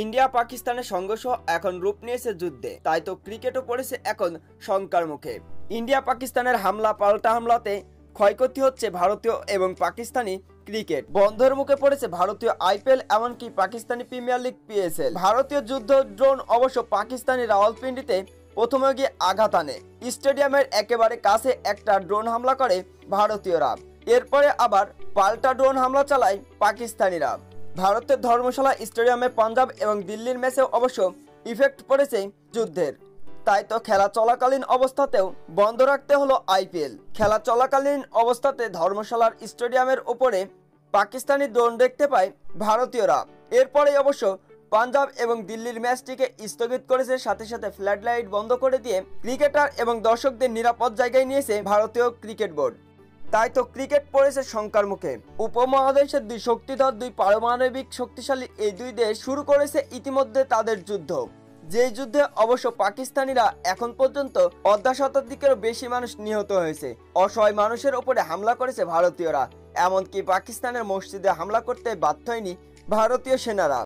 India পাকিস্তানের সংঘর্ষ এখন রূপ নিয়েছে যুদ্ধে, তাই তো ক্রিকেটও পড়েছে এখন শঙ্কার মুখে। ইন্ডিয়া পাকিস্তানের হামলা পাল্টা হামলাতে ক্ষয়ক্ষতি হচ্ছে ভারতীয় এবং পাকিস্তানি ক্রিকেট, বন্ধের মুখে পড়েছে ভারতীয় আইপিএল, এমনকি পাকিস্তানি প্রিমিয়ার লিগ পিএসএল। ভারতীয় যুদ্ধ ড্রোন অবশ্য পাকিস্তানি রাওয়ালপিন্ডিতে প্রথমে গিয়ে আঘাত আনে। স্টেডিয়ামের একেবারে কাছে একটা ড্রোন হামলা করে ভারতীয়রা, এরপরে আবার পাল্টা ড্রোন হামলা চালায় পাকিস্তানিরা। ভারতের ধর্মশালা স্টেডিয়ামে পাঞ্জাব এবং দিল্লির ম্যাচেও অবশ্য ইফেক্ট পড়েছে যুদ্ধের, তাই তো খেলা চলাকালীন অবস্থাতেও বন্ধ রাখতে হলো আইপিএল। খেলা চলাকালীন অবস্থাতে ধর্মশালার স্টেডিয়ামের ওপরে পাকিস্তানি ড্রোন দেখতে পায় ভারতীয়রা। এরপরে অবশ্য পাঞ্জাব এবং দিল্লির ম্যাচটিকে স্থগিত করেছে, সাথে সাথে ফ্লাড লাইট বন্ধ করে দিয়ে ক্রিকেটার এবং দর্শকদের নিরাপদ জায়গায় নিয়েছে ভারতীয় ক্রিকেট বোর্ড। তাই তো ক্রিকেট পড়েছে শঙ্কার মুখে। উপমহাদেশের দুই শক্তিধর, দুই পারমাণবিক শক্তিশালী এই দুই দেশ শুরু করেছে ইতিমধ্যে তাদের যুদ্ধ, যেই যুদ্ধে অবশ্য পাকিস্তানিরা এখন পর্যন্ত অর্ধ শতাধিকেরও বেশি মানুষ নিহত হয়েছে। অসহায় মানুষের ওপরে হামলা করেছে ভারতীয়রা, এমনকি পাকিস্তানের মসজিদে হামলা করতে বাধ্য হয়নি ভারতীয় সেনারা।